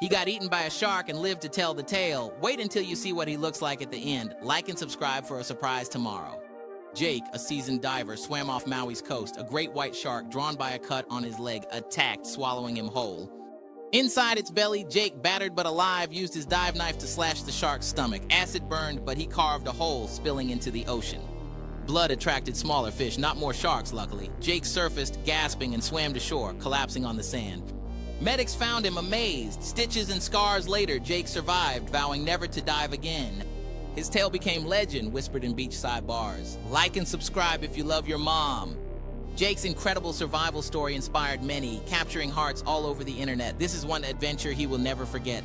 He got eaten by a shark and lived to tell the tale. Wait until you see what he looks like at the end. Like and subscribe for a surprise tomorrow. Jake, a seasoned diver, swam off Maui's coast. A great white shark, drawn by a cut on his leg, attacked, swallowing him whole. Inside its belly, Jake, battered but alive, used his dive knife to slash the shark's stomach. Acid burned, but he carved a hole, spilling into the ocean. Blood attracted smaller fish, not more sharks, luckily. Jake surfaced, gasping, and swam to shore, collapsing on the sand. Medics found him amazed. Stitches and scars later, Jake survived, vowing never to dive again. His tale became legend, whispered in beachside bars. Like and subscribe if you love your mom. Jake's incredible survival story inspired many, capturing hearts all over the internet. This is one adventure he will never forget.